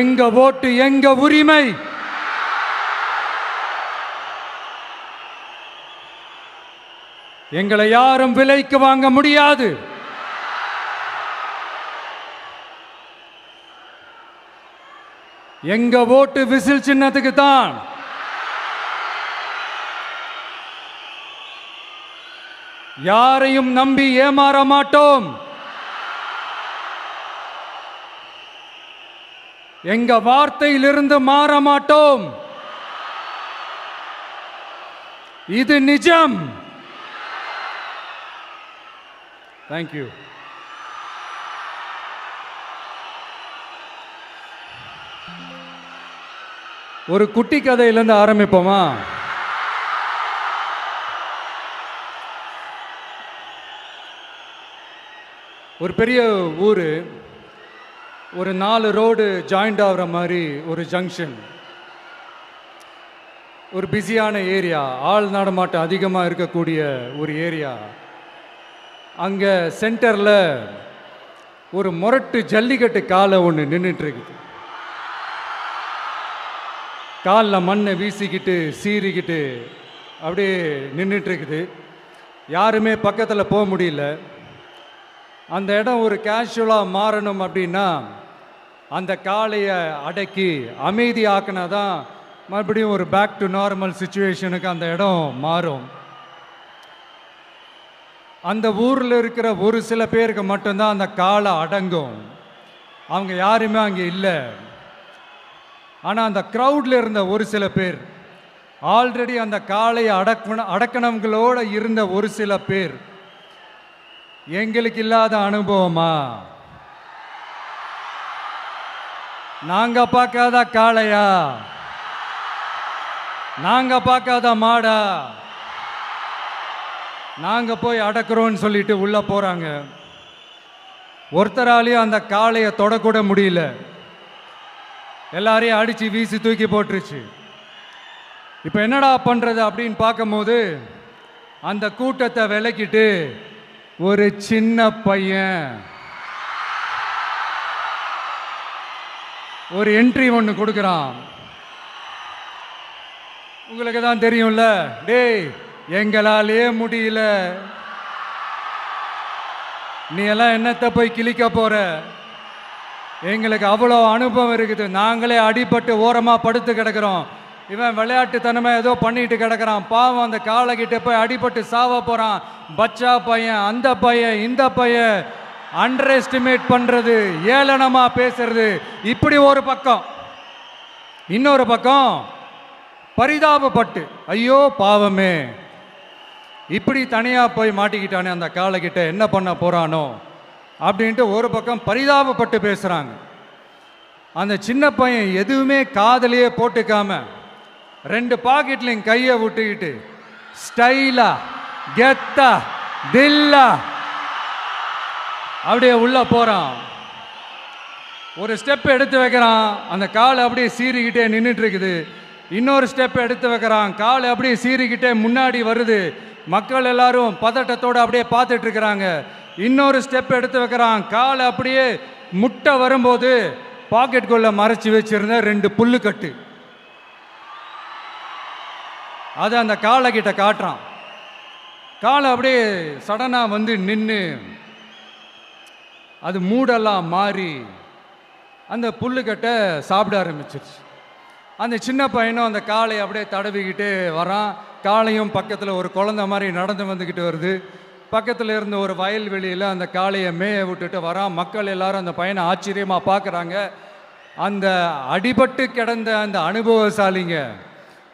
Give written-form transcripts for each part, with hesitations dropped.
எங்க ஓட்டு எங்க உரிமை. எங்களை யாரும் விலைக்கு வாங்க முடியாது. எங்க ஓட்டு விசில் சின்னத்துக்கு தான். யாரையும் நம்பி ஏமாற மாட்டோம். எங்க வார்த்தையிலிருந்து மாற மாட்டோம். இது நிஜம். தேங்க்யூ. ஒரு குட்டி கதையிலிருந்து ஆரம்பிப்போமா? ஒரு பெரிய ஊர், ஒரு 4 ரோடு ஜாயிண்ட் ஆகிற மாதிரி ஒரு ஜங்ஷன், ஒரு பிஸியான ஏரியா, ஆள் நடமாட்டம் அதிகமாக இருக்கக்கூடிய ஒரு ஏரியா. அங்கே சென்டரில் ஒரு முரட்டு ஜல்லிக்கட்டு காலை ஒன்று நின்றுட்டு இருக்குது. காலில் மண்ணை வீசிக்கிட்டு சீறிக்கிட்டு அப்படியே நின்றுட்டுருக்குது. யாருமே பக்கத்தில் போக முடியல. அந்த இடம் ஒரு கேஷுவலாக மாறணும் அப்படின்னா அந்த காளையை அடக்கி அமைதி ஆக்கினா தான் மறுபடியும் ஒரு பேக் டு நார்மல் சுச்சுவேஷனுக்கு அந்த இடம் மாறும். அந்த ஊரில் இருக்கிற ஒரு சில பேருக்கு மட்டும்தான் அந்த காளை அடங்கும். அவங்க யாருமே அங்கே இல்லை. ஆனால் அந்த க்ரௌடில் இருந்த ஒரு சில பேர், ஆல்ரெடி அந்த காளையை அடக்கணவங்களோடு இருந்த ஒரு சில பேர், எங்களுக்கு இல்லாத அனுபவமா? நாங்க பார்க்காத காளையா? நாங்க பார்க்காத மாடா? நாங்க போய் அடக்குறோன்னு சொல்லிட்டு உள்ள போறாங்க. ஒருத்தராலையும் அந்த காளையை தொடக்கூட முடியல. எல்லாரையும் அடிச்சு வீசி தூக்கி போட்டுருச்சு. இப்போ என்னடா பண்றது அப்படின்னு பார்க்கும்போது அந்த கூட்டத்தை விலக்கிட்டு ஒரு சின்ன பையன் ஒரு என்ட்ரி ஒன்று கொடுக்குறான். உங்களுக்கு தான் தெரியும்ல, டேய் எங்களாலே முடியல, நீ எல்லாம் என்னத்தை போய் கிழிக்க போற? எங்களுக்கு அவ்வளோ அனுபவம் இருக்குது, நாங்களே அடிபட்டு ஓரமாக படுத்து கிடக்கிறோம். இவன் விளையாட்டுத்தனமாக ஏதோ பண்ணிட்டு கிடக்கிறான். பாவம் அந்த காளைகிட்ட போய் அடிபட்டு சாவ போகிறான். பச்சா பையன், அந்த பையன், இந்த பையன், அண்டர் எஸ்டிமேட் பண்ணுறது, ஏளனமாக பேசுறது, இப்படி ஒரு பக்கம். இன்னொரு பக்கம் பரிதாபப்பட்டு, ஐயோ பாவமே, இப்படி தனியாக போய் மாட்டிக்கிட்டானே அந்த காளைகிட்ட, என்ன பண்ண போகிறானோ அப்படின்ட்டு ஒரு பக்கம் பரிதாபப்பட்டு பேசுகிறாங்க. அந்த சின்ன பையன் எதுவுமே காதலையே போட்டுக்காம 2 பாக்கெட்லையும் கையை விட்டுக்கிட்டு ஸ்டைலா கெத்தா தில்லா அப்படியே உள்ள போகிறான். ஒரு ஸ்டெப் எடுத்து வைக்கிறான், அந்த காலை அப்படியே சீறிக்கிட்டே நின்றுட்டு இருக்குது. இன்னொரு ஸ்டெப் எடுத்து வைக்கிறான், காலை அப்படியே சீறிக்கிட்டே முன்னாடி வருது. மக்கள் எல்லாரும் பதட்டத்தோடு அப்படியே பார்த்துட்டு இருக்கிறாங்க. இன்னொரு ஸ்டெப் எடுத்து வைக்கிறான், காலை அப்படியே முட்டை வரும்போது பாக்கெட்டுக்குள்ள மறைச்சி வச்சிருந்த 2 புல்லுக்கட்டு அதை அந்த காளை கிட்ட காட்டுறான். காளை அப்படியே சடனாக வந்து நின்று அது மூடெல்லாம் மாறி அந்த புல்லுக்கட்டை சாப்பிட ஆரம்பிச்சிருச்சு. அந்த சின்ன பையனும் அந்த காளையை அப்படியே தடவிக்கிட்டு வரான். காளையும் பக்கத்தில் ஒரு குழந்தை மாதிரி நடந்து வந்துக்கிட்டு வருது. பக்கத்தில் இருந்த ஒரு வயல்வெளியில் அந்த காளையை மேய விட்டுட்டு வரான். மக்கள் எல்லாரும் அந்த பையனை ஆச்சரியமாக பார்க்குறாங்க. அந்த அடிபட்டு கிடந்த அந்த அனுபவசாலிங்க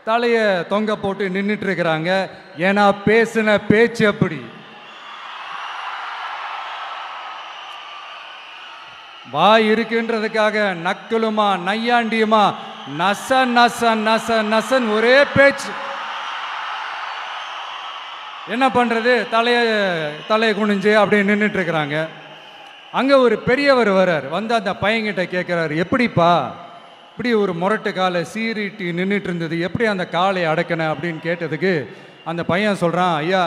தலையை தொங்க போட்டு நின்றுட்டு இருக்கிறாங்க. ஏன்னா பேசின பேச்சு அப்படி. வாய் இருக்குன்றதுக்காக நக்கலுமா நையாண்டியுமா நச நச நச நசன் ஒரே பேச்சு. என்ன பண்ணுறது, தலையை குனிஞ்சு அப்படியே நின்றுட்டு இருக்கிறாங்க. அங்கே ஒரு பெரியவர் வர்றார். வந்து அந்த பையன்கிட்ட கேட்குறாரு, எப்படிப்பா இப்படி ஒரு முரட்டு காலை சீறிட்டு நின்றுட்டு இருந்தது, எப்படி அந்த காளையை அடக்கின அப்படின்னு கேட்டதுக்கு அந்த பையன் சொல்கிறான், ஐயா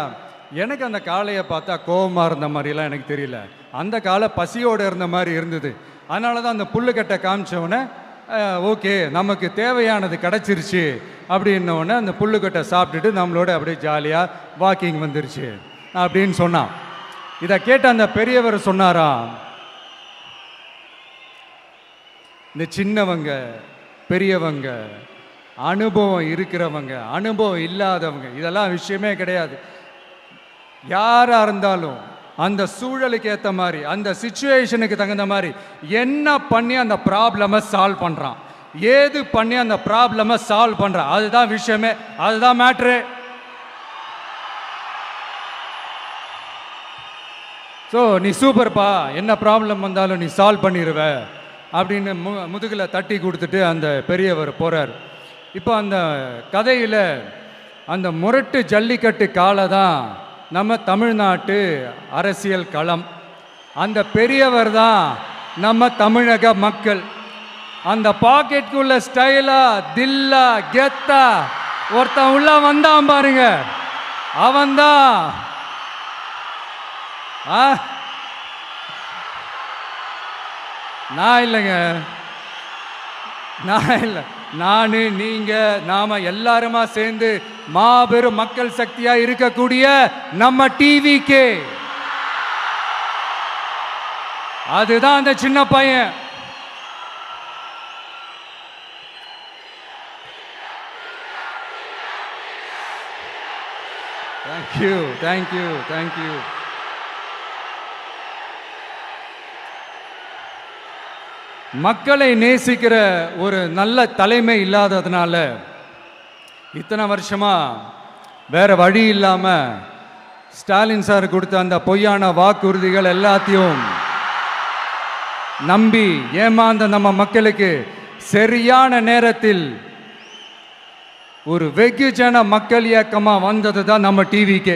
எனக்கு அந்த காளையை பார்த்தா கோபமாக இருந்த மாதிரிலாம் எனக்கு தெரியல, அந்த காலை பசியோடு இருந்த மாதிரி இருந்தது. அதனால தான் அந்த புல்லுக்கட்டை காமிச்சவனை ஓகே நமக்கு தேவையானது கிடச்சிருச்சு அப்படின்னோடனே அந்த புல்லுக்கட்டை சாப்பிட்டுட்டு நம்மளோட அப்படியே ஜாலியாக வாக்கிங் வந்துருச்சு அப்படின்னு சொன்னான். இதை கேட்ட அந்த பெரியவர் சொன்னாராம், இந்த சின்னவங்க பெரியவங்க அனுபவம் இருக்கிறவங்க அனுபவம் இல்லாதவங்க இதெல்லாம் விஷயமே கிடையாது. யாராக இருந்தாலும் அந்த சூழலுக்கு ஏற்ற மாதிரி அந்த சிச்சுவேஷனுக்கு தகுந்த மாதிரி என்ன பண்ணி அந்த ப்ராப்ளமை சால்வ் பண்ணுறான், ஏது பண்ணி அந்த ப்ராப்ளமை சால்வ் பண்ணுறான், அதுதான் விஷயமே, அதுதான் மேட்ரு. ஸோ நீ சூப்பர்ப்பா, என்ன ப்ராப்ளம் வந்தாலும் நீ சால்வ் பண்ணிடுவ அப்படின்னு முதுகில் தட்டி கொடுத்துட்டு அந்த பெரியவர் போகிறார். இப்போ அந்த கதையில் அந்த முரட்டு ஜல்லிக்கட்டு காலை தான் நம்ம தமிழ்நாட்டு அரசியல் களம். அந்த பெரியவர் தான் நம்ம தமிழக மக்கள். அந்த பாக்கெட்டுக்குள்ள ஸ்டைலா தில்லா கெத்தா ஒருத்தன் உள்ள வந்தான் பாருங்க, அவன்தான் நான் இல்லைங்க, நான் இல்லை, நான் நீங்க நாம எல்லாருமா சேர்ந்து மாபெரும் மக்கள் சக்தியா இருக்கக்கூடிய நம்ம டிவிக்கு, அதுதான் அந்த சின்ன பையன். Thank you thank you thank you. மக்களை நேசிக்கிற ஒரு நல்ல தலைமை இல்லாததுனால இத்தனை வருஷமா வேற வழி இல்லாம ஸ்டாலின் சார் கொடுத்த அந்த பொய்யான வாக்குறுதிகள் எல்லாத்தையும் நம்பி ஏமாந்த நம்ம மக்களுக்கு சரியான நேரத்தில் ஒரு வெகுஜன மக்கள் இயக்கமா வந்தது தான் நம்ம டிவிக்கு.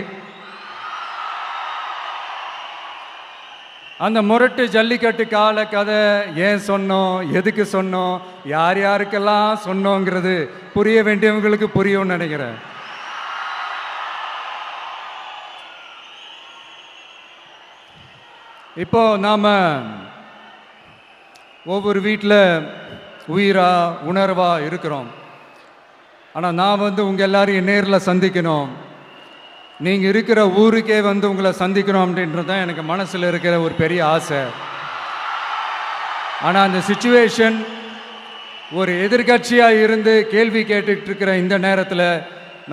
அந்த முரட்டு ஜல்லிக்கட்டு கால கதை ஏன் சொன்னோம், எதுக்கு சொன்னோம், யார் யாருக்கெல்லாம் சொன்னோங்கிறது புரிய வேண்டியவங்களுக்கு புரியும்னு நினைக்கிறேன். இப்போ நாம ஒவ்வொரு வீட்டில் உயிரா உணர்வா இருக்கிறோம். ஆனால் நான் உங்கள் எல்லாரையும் நேரில் சந்திக்கணும், நீங்கள் இருக்கிற ஊருக்கே உங்களை சந்திக்கணும் அப்படின்றது தான் எனக்கு மனசில் இருக்கிற ஒரு பெரிய ஆசை. ஆனால் அந்த சிச்சுவேஷன் ஒரு எதிர்கட்சியாக இருந்து கேள்வி கேட்டுட்டு இருக்கிற இந்த நேரத்தில்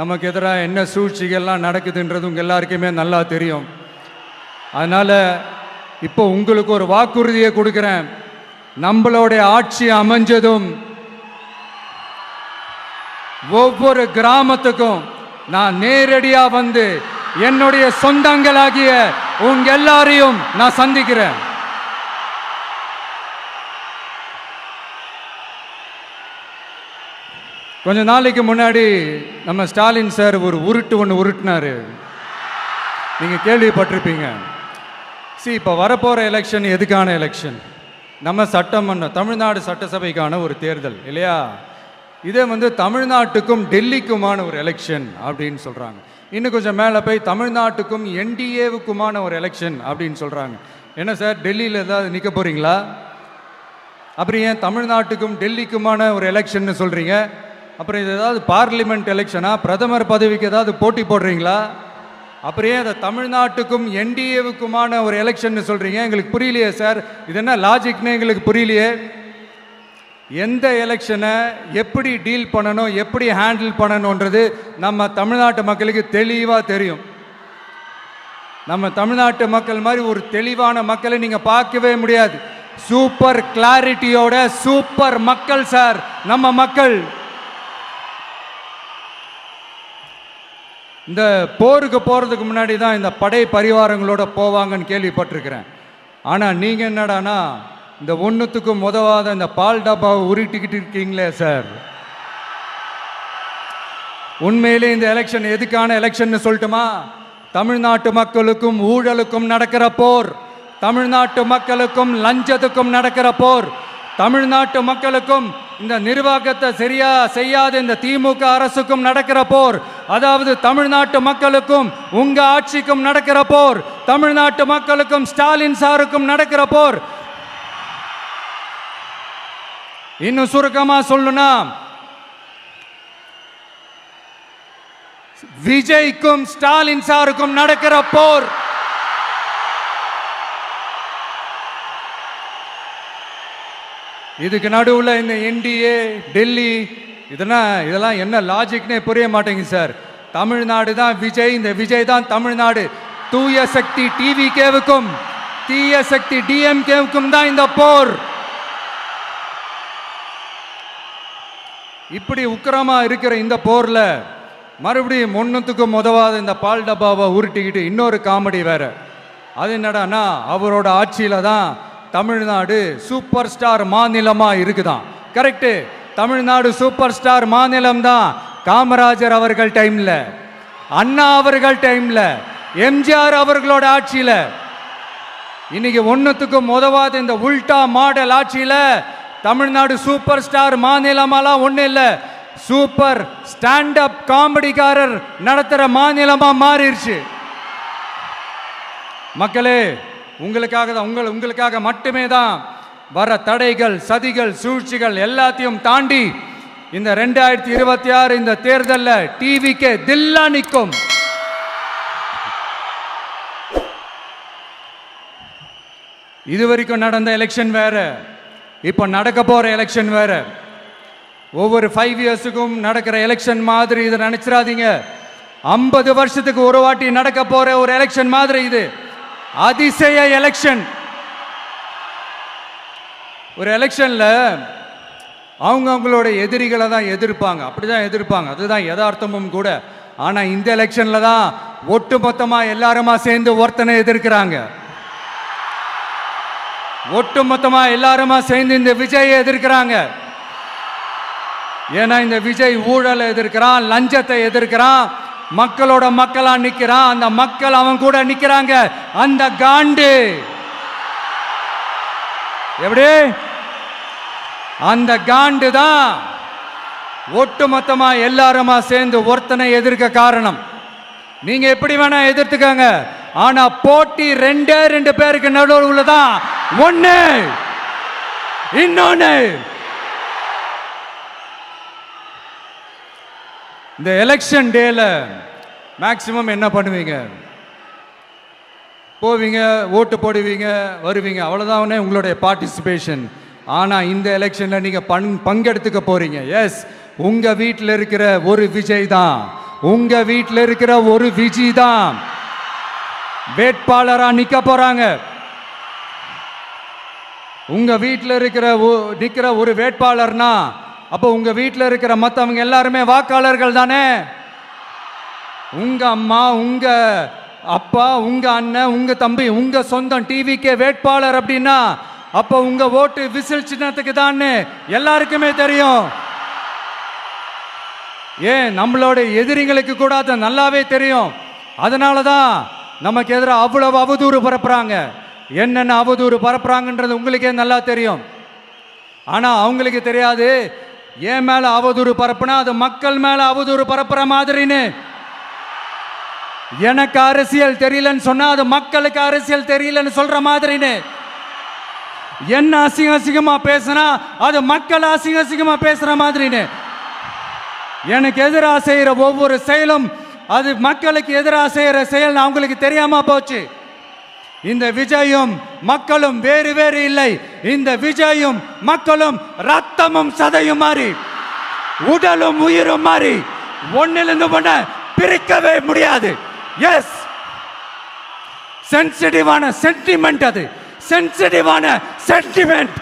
நமக்கு எதிராக என்ன சூழ்ச்சிகள்லாம் நடக்குதுன்றது உங்கள் எல்லாருக்குமே நல்லா தெரியும். அதனால் இப்போ உங்களுக்கு ஒரு வாக்குறுதியை கொடுக்குறேன். நம்மளுடைய ஆட்சி அமைஞ்சதும் ஒவ்வொரு கிராமத்துக்கும் நான் நேரடியா வந்து என்னுடைய சொந்தங்களாகிய உங்க எல்லாரையும் நான் சந்திக்கிறேன். கொஞ்ச நாளைக்கு முன்னாடி நம்ம ஸ்டாலின் சார் ஒரு உருட்டு ஒன்று உருட்டினாரு, நீங்க கேள்விப்பட்டிருப்பீங்க. இப்போ வரப்போற எலெக்ஷன் எதுக்கான எலெக்ஷன்? நம்ம சட்டமன்ற தமிழ்நாடு சட்டசபைக்கான ஒரு தேர்தல் இல்லையா? இதே தமிழ்நாட்டுக்கும் டெல்லிக்குமான ஒரு எலெக்ஷன் அப்படின்னு சொல்கிறாங்க. இன்னும் கொஞ்சம் மேலே போய் தமிழ்நாட்டுக்கும் என்டிஏவுக்குமான ஒரு எலெக்ஷன் அப்படின்னு சொல்கிறாங்க. என்ன சார், டெல்லியில் ஏதாவது நிற்க போகிறீங்களா? அப்புறம் ஏன் தமிழ்நாட்டுக்கும் டெல்லிக்குமான ஒரு எலெக்ஷன் சொல்கிறீங்க? அப்புறம் இது ஏதாவது பார்லிமெண்ட் எலெக்ஷனா, பிரதமர் பதவிக்கு ஏதாவது போட்டி போடுறீங்களா? அப்புறம் ஏன் அதை தமிழ்நாட்டுக்கும் என்டிஏவுக்குமான ஒரு எலெக்ஷன் சொல்கிறீங்க? எங்களுக்கு புரியலையே சார், இது என்ன லாஜிக்னு எங்களுக்கு புரியலையே. எந்த எலெக்ஷனை எப்படி டீல் பண்ணணும், எப்படி ஹேண்டில் பண்ணணுன்றது நம்ம தமிழ்நாட்டு மக்களுக்கு தெளிவாக தெரியும். நம்ம தமிழ்நாட்டு மக்கள் மாதிரி ஒரு தெளிவான மக்களை நீங்கள் பார்க்கவே முடியாது. சூப்பர் கிளாரிட்டியோட சூப்பர் மக்கள் சார் நம்ம மக்கள். இந்த போருக்கு போகிறதுக்கு முன்னாடி தான் இந்த படை பரிவாரங்களோட போவாங்கன்னு கேள்விப்பட்டிருக்கிறேன். ஆனால் நீங்கள் என்னடானா இந்த ஒன்றுத்துக்கும் உதவாத இந்த பால் டப்பாவை உருட்டிக்கிட்டு இருக்கீங்களே சார். உண்மையிலே இந்த எலெக்ஷன் எதுக்கான எலெக்ஷன் சொல்லட்டுமா? தமிழ்நாட்டு மக்களுக்கும் ஊழலுக்கும் நடக்கிற போர், தமிழ்நாட்டு மக்களுக்கும் லஞ்சத்துக்கும் நடக்கிற போர், தமிழ்நாட்டு மக்களுக்கும் இந்த நிர்வாகத்தை சரியா செய்யாத இந்த திமுக அரசுக்கும் நடக்கிற போர், அதாவது தமிழ்நாட்டு மக்களுக்கும் உங்க ஆட்சிக்கும் நடக்கிற போர், தமிழ்நாட்டு மக்களுக்கும் ஸ்டாலின் சாருக்கும் நடக்கிற போர். இன்னும் சுருக்கமா சொல்லணும்னா, விஜய்க்கும் ஸ்டாலின் சாருக்கும் நடக்கிற போர் இதுக்கு நடுவுல இந்த என்டிஏ டெல்லி இதெல்லாம் என்ன லாஜிக்னே புரிய மாட்டேங்குது சார். தமிழ்நாடு தான் விஜய், இந்த விஜய் தான் தமிழ்நாடு. தூய சக்தி டிவிகேவுக்கும் தீய சக்தி டிஎம்கேவுக்கும் தான் இந்த போர். இப்படி உக்கிரமா இருக்கிற இந்த போர்ல மறுபடியும் ஒன்னுத்துக்கும் உதவாத இந்த பால் டப்பாவை உருட்டிக்கிட்டு இன்னொரு காமெடி வேற. அது என்னடானா, அவரோட ஆட்சியில தான் தமிழ்நாடு சூப்பர் ஸ்டார் மாநிலமா இருக்குதான். கரெக்டு, தமிழ்நாடு சூப்பர் ஸ்டார் மாநிலம் தான். காமராஜர் அவர்கள் டைம்ல, அண்ணா அவர்கள் டைம்ல, எம்ஜிஆர் அவர்களோட ஆட்சியில. இன்னைக்கு ஒன்னுத்துக்கும் உதவாத இந்த உல்டா மாடல் ஆட்சியில தமிழ்நாடு சூப்பர் ஸ்டார் மாநிலமாலாம் ஒண்ணு இல்ல, சூப்பர் ஸ்டாண்ட் அப் காமெடிக்காரர் நடத்துற மாநிலமா மாறிடுச்சு. மக்களே, உங்களுக்காக தான், உங்களுக்காக மட்டுமே தான் வர தடைகள், சதிகள், சூழ்ச்சிகள் எல்லாத்தையும் தாண்டி இந்த 2026 இந்த தேர்தலில் டிவிக்கு தில்லா நிற்கும். இதுவரைக்கும் நடந்த எலெக்ஷன் வேற, இப்ப நடக்க போற எலெக்ஷன் வேற. ஒவ்வொரு 5 இயர்ஸுக்கும் நடக்கிற எலெக்ஷன் மாதிரி இதை நினைச்சிடாதீங்க. 50 வருஷத்துக்கு ஒரு வாட்டி நடக்க போற ஒரு எலெக்ஷன் மாதிரி இது. அதிசய எலெக்ஷன். ஒரு எலெக்ஷன்ல அவங்களோட எதிரிகளை தான் எதிர்ப்பாங்க, அப்படிதான் எதிர்ப்பாங்க, அதுதான் யதார்த்தமும் கூட. ஆனா இந்த எலெக்ஷன்ல தான் ஒட்டுமொத்தமா எல்லாருமா சேர்ந்து ஒருத்தனை எதிர்க்கிறாங்க. ஒட்டுமொத்தமா எல்லாருமா சேர்ந்து இந்த விஜயை எதிர்க்கிறாங்க. ஏன்னா இந்த விஜய் ஊழலை எதிர்க்கிறான், லஞ்சத்தை எதிர்க்கிறான், மக்களோட மக்களா நிக்கிறான். அந்த மக்கள் அவன் கூட நிக்கிறாங்க. அந்த காண்டு எப்படி, அந்த காண்டு தான் ஒட்டுமொத்தமா எல்லாருமா சேர்ந்து ஒருத்தனை எதிர்க்க காரணம். நீங்க எப்படி வேணா எதிர்த்துக்கங்க, ஆனா போட்டி 2 பேருக்கு நடுவுல தான். ஒண்ணு இன்னொன்னு. இந்த எலெக்ஷன் டேல மேக்சிமம் என்ன பண்ணுவீங்க? போவீங்க, ஓட்டு போடுவீங்க, வருவீங்க, அவ்வளவுதான் உங்களுடைய பார்ட்டிசிபேஷன். ஆனா இந்த எலெக்ஷன்ல நீங்க பங்கெடுத்துக்க போறீங்க. எஸ், உங்க வீட்டில் இருக்கிற ஒரு விஜய் தான், உங்க வீட்டில் இருக்கிற ஒரு விஜய் தான் வேட்பாளரா நிக்க போறாங்க. உங்க வீட்டில் நிக்கிற ஒரு வேட்பாளர்னா அப்போ உங்க வீட்டில் இருக்கிற மற்றவங்க எல்லாருமே வாக்காளர்கள் தானே. உங்க அம்மா, உங்க அப்பா, உங்க அண்ணன், உங்க தம்பி, உங்க சொந்தம் டிவிக்கு வேட்பாளர் அப்படின்னா அப்போ உங்க ஓட்டு விசில் சின்னத்துக்கு தான் எல்லாருக்குமே தெரியும். ஏன், நம்மளோட எதிரிங்களுக்கு கூட அது நல்லாவே தெரியும். அதனால தான் நமக்கு எதிராக அவ்வளவு அவதூறு பரப்புறாங்க. என்னென்ன அவதூறு பரப்புறாங்கன்றது உங்களுக்கே நல்லா தெரியும். ஆனா அவங்களுக்கு தெரியாது, ஏன் மேல அவதூறு பரப்புனா அது மக்கள் மேல அவதூறு பரப்புற மாதிரின்னு. எனக்கு அரசியல் தெரியலன்னு சொன்னா அது மக்களுக்கு அரசியல் தெரியலன்னு சொல்ற மாதிரின்னு. என்ன அசிங்கமா பேசினா அது மக்கள் அசிங்கமா பேசுற மாதிரின்னு. எனக்கு எதிராக செய்யற ஒவ்வொரு செயலும் அது மக்களுக்கு எதிராக செய்யற செயல் அவங்களுக்கு தெரியாம போச்சு. இந்த விஜயும் மக்களும் வேறு வேறு இல்லை. இந்த விஜயும் மக்களும் ரத்தமும் சதையும் மாறி, உடலும் உயிரும் மாறி, ஒன்னிலிருந்து ஒண்ண பிரிக்கவே முடியாது. எஸ், சென்சிட்டிவான சென்டிமெண்ட், அது சென்சிட்டிவான சென்டிமெண்ட்.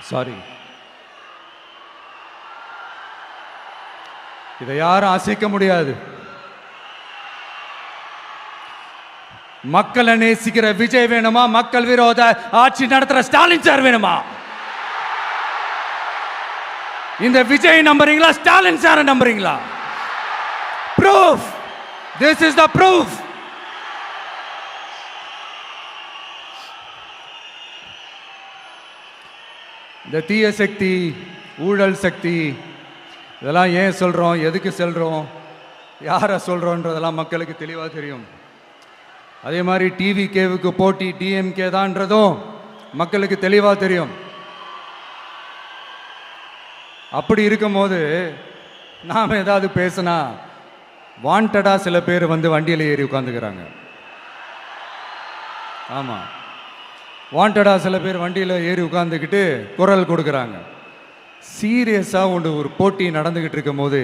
சாரி, இதை யாரும் அசைக்க முடியாது. மக்களை நேசிக்கிற விஜய் வேணுமா, மக்கள் விரோத ஆட்சி நடத்துற ஸ்டாலின் சார் வேணுமா? இந்த விஜய் நம்புறீங்களா, ஸ்டாலின் சார் நம்புறீங்களா? proof, this is the proof. இந்த தீய சக்தி, ஊழல் சக்தி, இதெல்லாம் ஏன் சொல்றோம், எதுக்கு சொல்றோம், யாரை சொல்றோன்றதெல்லாம் மக்களுக்கு தெளிவாக தெரியும். அதே மாதிரி டிவிகேவுக்கு போட்டி டிஎம்கே தான்றதும் மக்களுக்கு தெளிவாக தெரியும். அப்படி இருக்கும்போது நாம் ஏதாவது பேசினா வாண்டடா சில பேர் வந்து வண்டியில் ஏறி உட்காந்துக்கிறாங்க. ஆமாம், வாண்டடா சில பேர் வண்டியில் ஏறி உட்காந்துக்கிட்டு குரல் கொடுக்குறாங்க. சீரியஸாக ஒரு போட்டி நடந்துக்கிட்டு இருக்கும் போது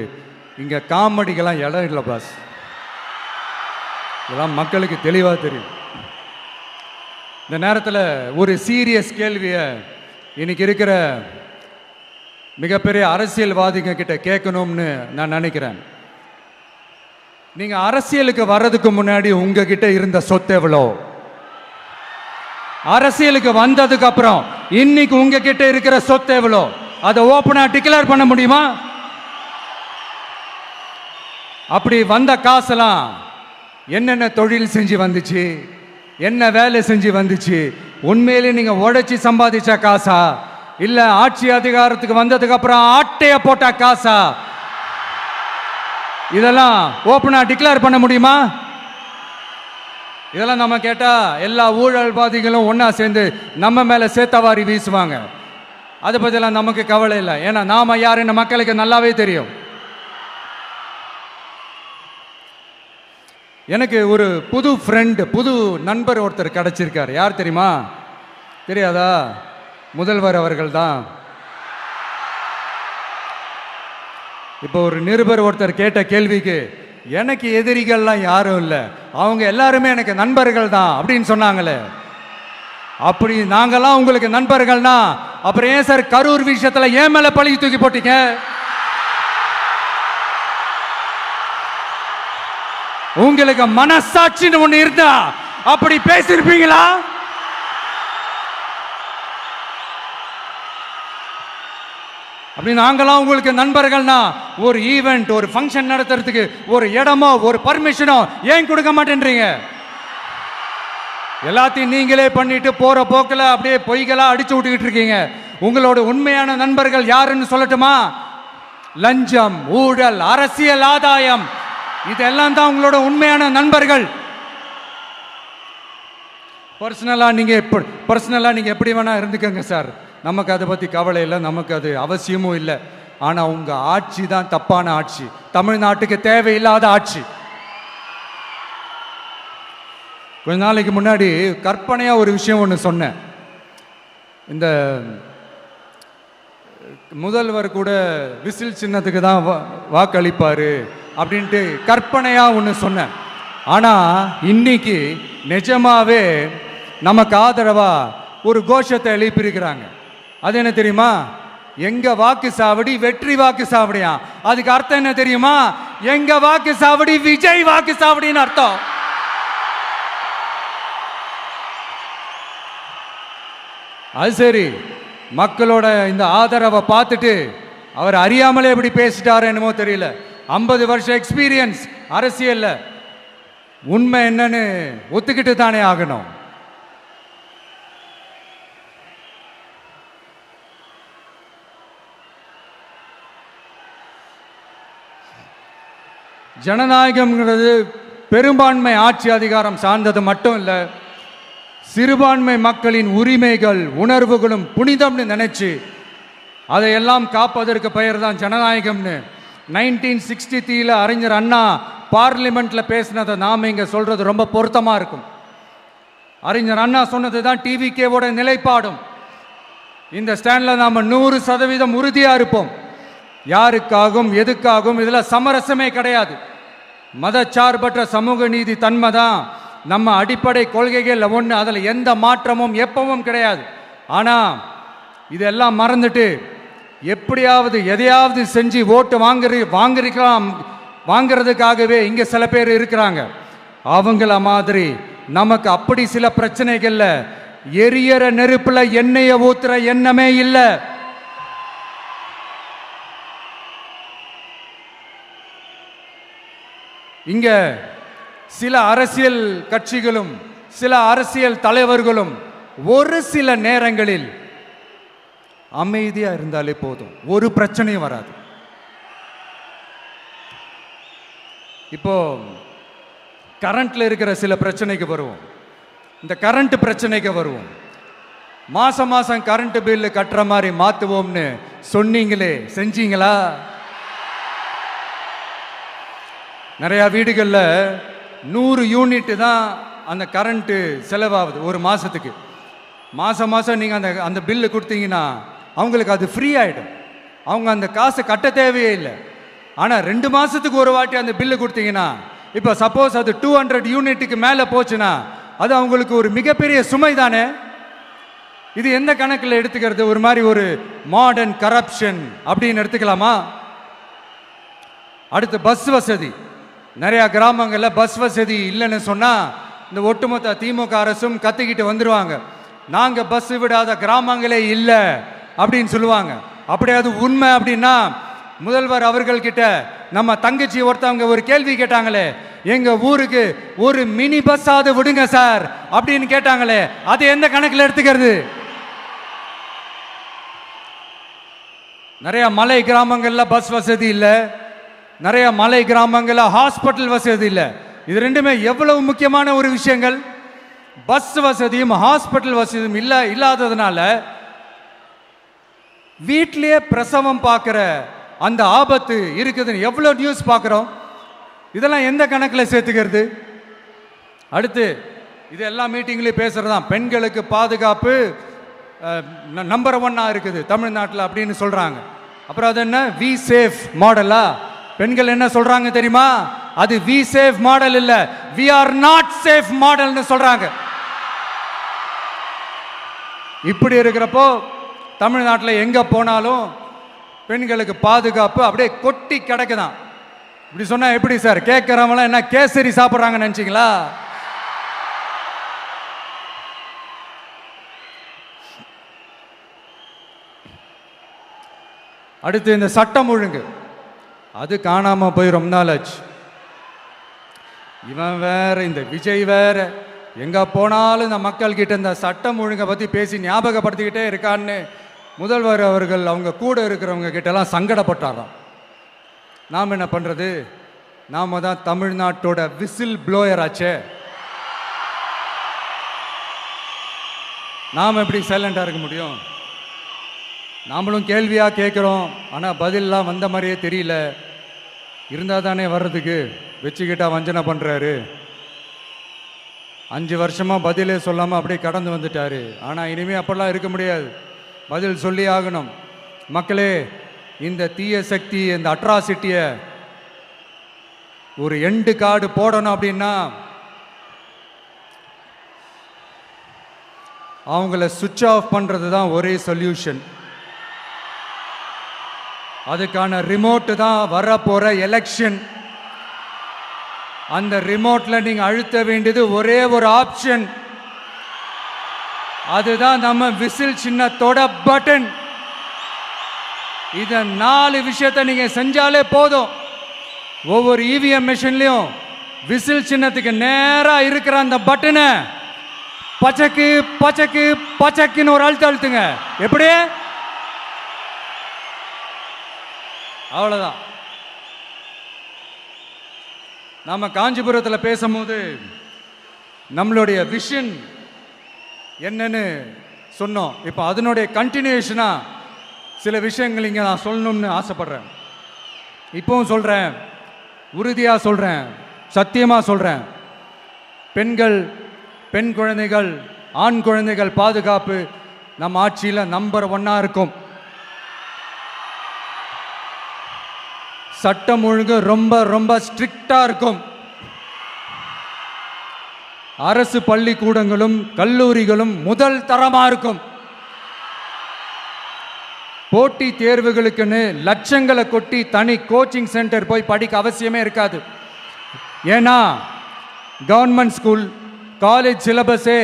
இங்கே காமெடிக்கெல்லாம் இடம் இல்லை பாஸ். இதெல்லாம் மக்களுக்கு தெளிவாக தெரியும். இந்த நேரத்தில் ஒரு சீரியஸ் கேள்வியை இன்னைக்கு இருக்கிற மிகப்பெரிய அரசியல்வாதிங்க கிட்ட கேட்கணும்னு நான் நினைக்கிறேன். நீங்க அரசியலுக்கு வர்றதுக்கு முன்னாடி உங்ககிட்ட இருந்த சொத்து எவ்வளோ? அரசியலுக்கு வந்ததுக்கு அப்புறம் இன்னைக்கு உங்ககிட்ட இருக்கிற சொத்து எவ்வளோ? அதை ஓப்பனா டிக்ளேர் பண்ண முடியுமா? அப்படி வந்த காசெல்லாம் என்னென்ன தொழில் செஞ்சு வந்துச்சு, என்ன வேலை செஞ்சு வந்துச்சு, உண்மையிலே நீங்க உழைச்சி சம்பாதிச்ச காசா, இல்ல ஆட்சி அதிகாரத்துக்கு வந்ததுக்கு அப்புறம் ஆட்டைய போட்ட காசா? இதெல்லாம் ஓப்பனா டிக்ளேர் பண்ண முடியுமா? இதெல்லாம் நம்ம கேட்டா எல்லா ஊழல்வாதிகளும் ஒன்னா சேர்ந்து நம்ம மேல சேத்தவாரி வீசுவாங்க. அதை பத்தியெல்லாம் நமக்கு கவலை இல்லை. ஏன்னா நாம யாருன்னு மக்களுக்கு நல்லாவே தெரியும். எனக்கு ஒரு புது ஃப்ரெண்ட், புது நண்பர் ஒருத்தர் கிடைச்சிருக்கார். யார் தெரியுமா? தெரியாதா? முதல்வர் அவர்கள் தான். இப்போ ஒரு நிருபர் ஒருத்தர் கேட்ட கேள்விக்கு எனக்கு எதிரிகள்லாம் யாரும் இல்லை, அவங்க எல்லாருமே எனக்கு நண்பர்கள் தான் அப்படின்னு சொன்னாங்களே. அப்படி நாங்கெல்லாம் உங்களுக்கு நண்பர்கள்னா அப்புறம் ஏன் சார் கரூர் விஷயத்துல ஏன் மேல பழி தூக்கி போட்டீங்க? உங்களுக்கு மனசாட்சின்னு ஒண்ணு இருந்தா அப்படி பேசிருப்பீங்களா? அப்படி நாங்களாம் உங்களுக்கு நண்பர்கள்னா ஒரு ஈவெண்ட், ஒரு ஃபங்க்ஷன் நடத்துறதுக்கு ஒரு இடமோ ஒரு பர்மிஷனோ ஏன் கொடுக்க மாட்டேன்றீங்க? எல்லாத்தையும் நீங்களே பண்ணிட்டு போற போக்கில் அப்படியே பொய்களா அடிச்சு விட்டுக்கிட்டு இருக்கீங்க. உங்களோட உண்மையான நண்பர்கள் யாருன்னு சொல்லட்டுமா? லஞ்சம், ஊழல், அரசியல் ஆதாயம், இதெல்லாம் தான் உங்களோட உண்மையான நண்பர்கள். பர்சனலா நீங்க எப்படி வேணா இருந்துக்கங்க சார், நமக்கு அதை பத்தி கவலை இல்லை, நமக்கு அது அவசியமும் இல்லை. ஆனா உங்க ஆட்சி தான் தப்பான ஆட்சி, தமிழ்நாட்டுக்கு தேவையில்லாத ஆட்சி. கொஞ்ச நாளைக்கு முன்னாடி கற்பனையா ஒரு விஷயம் ஒன்று சொன்னேன். இந்த முதல்வர் கூட விசில் சின்னத்துக்கு தான் வாக்களிப்பாரு அப்படின்ட்டு கற்பனையா ஒன்று சொன்னேன். ஆனா இன்னைக்கு நிஜமாவே நமக்கு ஆதரவா ஒரு கோஷத்தை எழுப்பியிருக்கிறாங்க. அது என்ன தெரியுமா? எங்க வாக்கு சாவடி வெற்றி வாக்கு சாவடியா. அதுக்கு அர்த்தம் என்ன தெரியுமா? எங்க வாக்கு சாவடி விஜய் வாக்கு சாவடின்னு அர்த்தம். அது சரி, மக்களோட இந்த ஆதரவை பார்த்துட்டு அவர் அறியாமலே எப்படி பேசிட்டாரு என்னமோ தெரியல. 50 வருஷம் எக்ஸ்பீரியன்ஸ் அரசியல்ல, உண்மை என்னன்னு ஒத்துக்கிட்டு தானே ஆகணும். ஜனநாயகம்ங்கிறது பெரும்பான்மை ஆட்சி அதிகாரம் சார்ந்தது மட்டும் இல்லை, சிறுபான்மை மக்களின் உரிமைகள் உணர்வுகளும் புனிதம்னு நினைச்சு அதையெல்லாம் காப்பதற்கு பெயர் தான் ஜனநாயகம்னு 1963 அறிஞர் அண்ணா பார்லிமெண்ட்ல பேசினதை நாம இங்க சொல்றது ரொம்ப பொருத்தமா இருக்கும். அறிஞர் அண்ணா சொன்னது தான் டிவிகேவோட நிலைப்பாடும். இந்த ஸ்டாண்ட்ல நாம 100% உறுதியா இருப்போம். யாருக்காகவும் எதுக்காகவும் இதுல சமரசமே கிடையாது. மதச்சார்பற்ற சமூக நீதி தன்மை தான் நம்ம அடிப்படை கொள்கைகள் ஒன்று, அதில் எந்த மாற்றமும் எப்பவும் கிடையாது. ஆனால் இதெல்லாம் மறந்துட்டு எப்படியாவது எதையாவது செஞ்சு ஓட்டு வாங்குறதுக்காகவே இங்கே சில பேர் இருக்கிறாங்க. அவங்கள மாதிரி நமக்கு அப்படி சில பிரச்சனைகள்ல எரியற நெருப்புல எண்ணெயை ஊத்துற எண்ணமே இல்லை. இங்க சில அரசியல் கட்சிகளும் சில அரசியல் தலைவர்களும் ஒரு சில நேரங்களில் அமைதியா இருந்தாலே போதும், ஒரு பிரச்சனையும் வராது. இப்போ கரண்ட்ல இருக்கிற சில பிரச்சனைக்கு வருவோம். இந்த கரண்ட் பிரச்சனைக்கு வருவோம். மாசம் மாசம் கரண்ட் பில்லு கட்டுற மாதிரி மாத்துவோம்னு சொன்னீங்களே, செஞ்சீங்களா? நிறைய வீடுகளில் 100 யூனிட் தான் அந்த கரண்ட்டு செலவாகுது ஒரு மாதத்துக்கு. மாதம் மாதம் நீங்கள் அந்த பில்லு கொடுத்தீங்கன்னா அவங்களுக்கு அது ஃப்ரீ ஆகிடும். அவங்க அந்த காசை கட்ட தேவையே இல்லை. ஆனால் 2 மாதத்துக்கு ஒரு வாட்டி அந்த பில்லு கொடுத்தீங்கன்னா, இப்போ சப்போஸ் அது 200 யூனிட்டுக்கு மேலே போச்சுன்னா அது அவங்களுக்கு ஒரு மிகப்பெரிய சுமை தானே. இது எந்த கணக்கில் எடுத்துக்கிறது? ஒரு மாதிரி ஒரு மாடர்ன் கரப்ஷன் அப்படின்னு எடுத்துக்கலாமா? அடுத்து பஸ் வசதி. நிறையா கிராமங்களில் பஸ் வசதி இல்லைன்னு சொன்னால் இந்த ஒட்டுமொத்த திமுக அரசும் கத்திக்கிட்டு வந்துடுவாங்க. நாங்கள் பஸ் விடாத கிராமங்களே இல்லை அப்படின்னு சொல்லுவாங்க. அப்படியே அது உண்மை அப்படின்னா முதல்வர் அவர்கள்கிட்ட நம்ம தங்கச்சி ஒருத்தவங்க ஒரு கேள்வி கேட்டாங்களே, எங்க ஊருக்கு ஒரு மினி பஸ் ஆவது விடுங்க சார் அப்படின்னு கேட்டாங்களே, அது எந்த கணக்கில் எடுத்துக்கிறது? நிறைய மலை கிராமங்களில் பஸ் வசதி இல்லை, நிறைய மலை கிராமங்களில் ஹாஸ்பிட்டல் வசதி இல்லை. இது ரெண்டுமே எவ்வளவு முக்கியமான ஒரு விஷயங்கள். பஸ் வசதியும் ஹாஸ்பிட்டல் வசதியும் இல்லாததுனால வீட்டிலேயே பிரசவம் பார்க்குற அந்த ஆபத்து இருக்குதுன்னு எவ்வளோ நியூஸ் பார்க்குறோம். இதெல்லாம் எந்த கணக்கில் சேர்த்துக்கிறது? அடுத்து இது எல்லா மீட்டிங்லேயும் பேசுகிறதான், பெண்களுக்கு பாதுகாப்பு நம்பர் 1 இருக்குது தமிழ்நாட்டில் அப்படின்னு சொல்கிறாங்க. அப்புறம் அது என்ன, வி சேஃப் மாடலா? பெண்கள் என்ன சொல்கிறாங்க தெரியுமா? அது வி சேஃப் மாடல் இல்லை, வி ஆர் நாட் சேஃப் மாடல்னு சொல்கிறாங்க. இப்படி இருக்கிறப்போ தமிழ்நாட்டில் எங்கே போனாலும் பெண்களுக்கு பாதுகாப்பு அப்படியே கொட்டி கிடக்குதான். இப்படி சொன்னா எப்படி சார்? கேட்கறவங்களாம் என்ன கேசரி சாப்பிட்றாங்கன்னு நினைச்சிங்களா? அடுத்து இந்த சட்டம் ஒழுங்கு, அது காணாம போய் ரொம்ப நாள் ஆச்சு. இவன் வேற, இந்த விஜய் வேற, எங்க போனாலும் இந்த மக்கள் கிட்ட இந்த சட்டம் ஒழுங்கை பத்தி பேசி ஞாபகப்படுத்திக்கிட்டே இருக்கான்னு முதல்வர் அவர்கள் அவங்க கூட இருக்கிறவங்க கிட்டலாம் சங்கடப்பட்டாராம். நாம் என்ன பண்ணுறது? நாம தான் தமிழ்நாட்டோட விசில் ப்ளோயர் ஆச்சே. நாம் எப்படி சைலண்டாக இருக்க முடியும்? நாமளும் கேள்வியாக கேட்குறோம், ஆனால் பதிலெலாம் வந்த மாதிரியே தெரியல. இருந்தால் தானே வர்றதுக்கு, வச்சுக்கிட்டா வஞ்சனை பண்ணுறாரு. 5 வருஷமாக பதிலே சொல்லாமல் அப்படியே கடந்து வந்துட்டாரு. ஆனால் இனிமேல் அப்படிலாம் இருக்க முடியாது, பதில் சொல்லி ஆகணும். மக்களே, இந்த தீய சக்தி, இந்த அட்ராசிட்டியை ஒரு எண்டு கார்டு போடணும் அப்படின்னா அவங்கள சுவிட்ச் ஆஃப் பண்ணுறது தான் ஒரே சொல்யூஷன். அதுக்கான ரிமோட்டு தான் வரப்போகிற எலெக்ஷன். அந்த ரிமோட்டில் நீங்கள் அழுத்த வேண்டியது ஒரே ஒரு ஆப்ஷன், அதுதான் நம்ம விசில் சின்னத்தோட பட்டன். இத 4 விஷயத்தை நீங்க செஞ்சாலே போதும். ஒவ்வொரு இவிஎம் மிஷின்லயும் விசில் சின்னத்துக்கு நேரா இருக்கிற அந்த பட்டனை பச்சக்கு பச்சக்கு பச்சக்குன்னு ஒரு அழுத்துங்க. எப்படி? அவ்வளவுதான். நாம காஞ்சிபுரத்தில் பேசும்போது நம்மளுடைய விஷன் என்னன்னு சொன்னோம். இப்போ அதனுடைய கண்டினியூஷனா சில விஷயங்கள் இங்கே நான் சொல்லணும்னு ஆசைப்படுறேன். இப்பவும் சொல்கிறேன், உறுதியாக சொல்கிறேன், சத்தியமாக சொல்கிறேன். பெண்கள், பெண் குழந்தைகள், ஆண் குழந்தைகள் பாதுகாப்பு நம்ம ஆட்சியில் நம்பர் 1 இருக்கும். சட்டம் ஒழுங்கு ரொம்ப ரொம்ப ஸ்ட்ரிக்டாக இருக்கும். அரசு பள்ளிக்கூடங்களும் கல்லூரிகளும் முதல் தரமாக இருக்கும். போட்டி தேர்வுகளுக்குன்னு லட்சங்களை கொட்டி தனி கோச்சிங் சென்டர் போய் படிக்க அவசியமே இருக்காது. ஏன்னா கவர்மெண்ட் ஸ்கூல், காலேஜ் சிலபஸே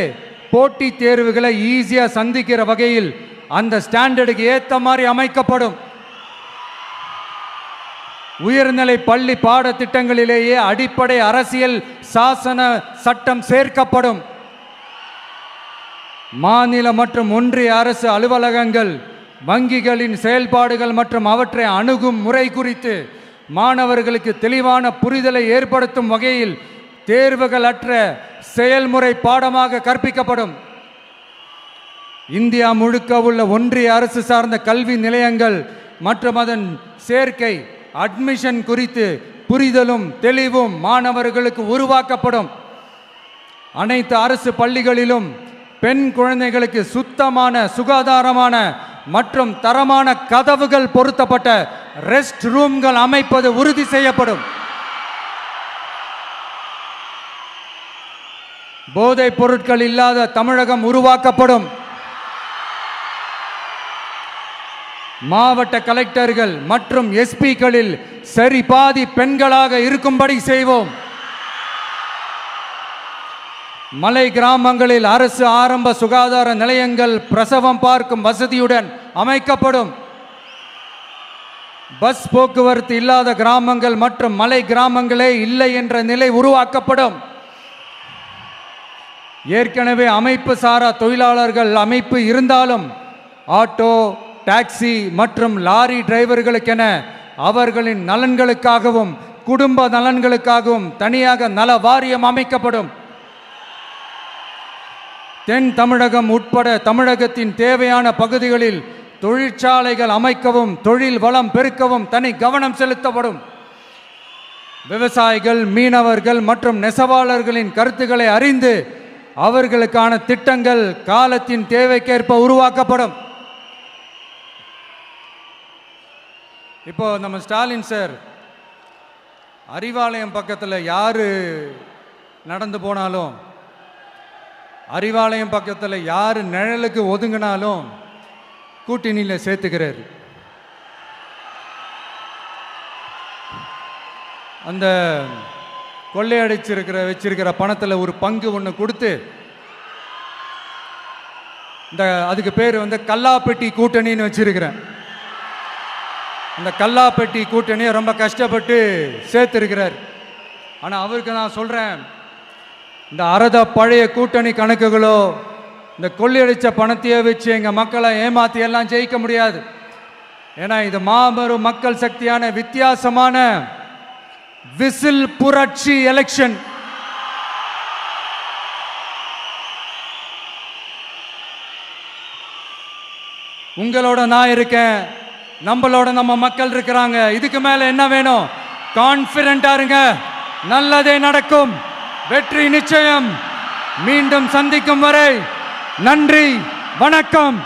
போட்டித் தேர்வுகளை ஈஸியாக சந்திக்கிற வகையில் அந்த ஸ்டாண்டர்டுக்கு ஏற்ற மாதிரி அமைக்கப்படும். உயர்நிலை பள்ளி பாடத்திட்டங்களிலேயே அடிப்படை அரசியல் சாசன சட்டம் சேர்க்கப்படும். மாநில மற்றும் ஒன்றிய அரசு அலுவலகங்கள், வங்கிகளின் செயல்பாடுகள் மற்றும் அவற்றை அணுகும் முறை குறித்து மாணவர்களுக்கு தெளிவான புரிதலை ஏற்படுத்தும் வகையில் தேர்வுகள் அற்ற செயல்முறை பாடமாக கற்பிக்கப்படும். இந்தியா முழுக்க உள்ள ஒன்றிய அரசு சார்ந்த கல்வி நிலையங்கள் மற்றும் அதன் சேர்க்கை அட்மிஷன் குறித்து புரிதலும் தெளிவும் மாணவர்களுக்கு உருவாக்கப்படும். அனைத்து அரசு பள்ளிகளிலும் பெண் குழந்தைகளுக்கு சுத்தமான, சுகாதாரமான மற்றும் தரமான கதவுகள் பொருத்தப்பட்ட ரெஸ்ட் ரூம்கள் அமைப்பது உறுதி செய்யப்படும். போதைப் பொருட்கள் இல்லாத தமிழகம் உருவாக்கப்படும். மாவட்ட கலெக்டர்கள் மற்றும் எஸ்பிக்களில் சரி பாதி பெண்களாக இருக்கும்படி செய்வோம். மலை கிராமங்களில் அரசு ஆரம்ப சுகாதார நிலையங்கள் பிரசவம் பார்க்கும் வசதியுடன் அமைக்கப்படும். பஸ் போக்குவரத்து இல்லாத கிராமங்கள் மற்றும் மலை கிராமங்களே இல்லை என்ற நிலை உருவாக்கப்படும். ஏற்கனவே அமைப்பு சாரா தொழிலாளர்கள் அமைப்பு இருந்தாலும் ஆட்டோ, டாக்ஸி மற்றும் லாரி டிரைவர்களுக்கென அவர்களின் நலன்களுக்காகவும் குடும்ப நலன்களுக்காகவும் தனியாக நல வாரியம் அமைக்கப்படும். தென் தமிழகம் உட்பட தமிழகத்தின் தேவையான பகுதிகளில் தொழிற்சாலைகள் அமைக்கவும் தொழில் வளம் பெருக்கவும் தனி கவனம் செலுத்தப்படும். விவசாயிகள், மீனவர்கள் மற்றும் நெசவாளர்களின் கருத்துக்களை அறிந்து அவர்களுக்கான திட்டங்கள் காலத்தின் தேவைக்கேற்ப உருவாக்கப்படும். இப்போ நம்ம ஸ்டாலின் சார் அறிவாலயம் பக்கத்தில் யாரு நடந்து போனாலும், அறிவாலயம் பக்கத்தில் யாரு நிழலுக்கு ஒதுங்கினாலும் கூட்டணியில் சேர்த்துக்கிறார். அந்த வச்சிருக்கிற பணத்தில் ஒரு பங்கு ஒன்று கொடுத்து அதுக்கு பேர் கல்லாப்பெட்டி கூட்டணின்னு வச்சிருக்கிறேன். அந்த கல்லாப்பெட்டி கூட்டணியை ரொம்ப கஷ்டப்பட்டு சேர்த்திருக்கிறார். ஆனால் அவருக்கு நான் சொல்கிறேன், இந்த அறத பழைய கூட்டணி கணக்குகளோ இந்த கொள்ளையடிச்ச பணத்தையே வச்சு எங்கள் மக்களை ஏமாற்றி எல்லாம் ஜெயிக்க முடியாது. ஏன்னா இது மாபெரும் மக்கள் சக்தியான வித்தியாசமான விசில் புரட்சி எலெக்ஷன். உங்களோட நான் இருக்கேன், நம்மளோட நம்ம மக்கள் இருக்கிறாங்க. இதுக்கு மேல என்ன வேணும்? கான்ஃபிடென்ட்டா இருங்க, நல்லதே நடக்கும், வெற்றி நிச்சயம். மீண்டும் சந்திக்கும் வரை நன்றி, வணக்கம்.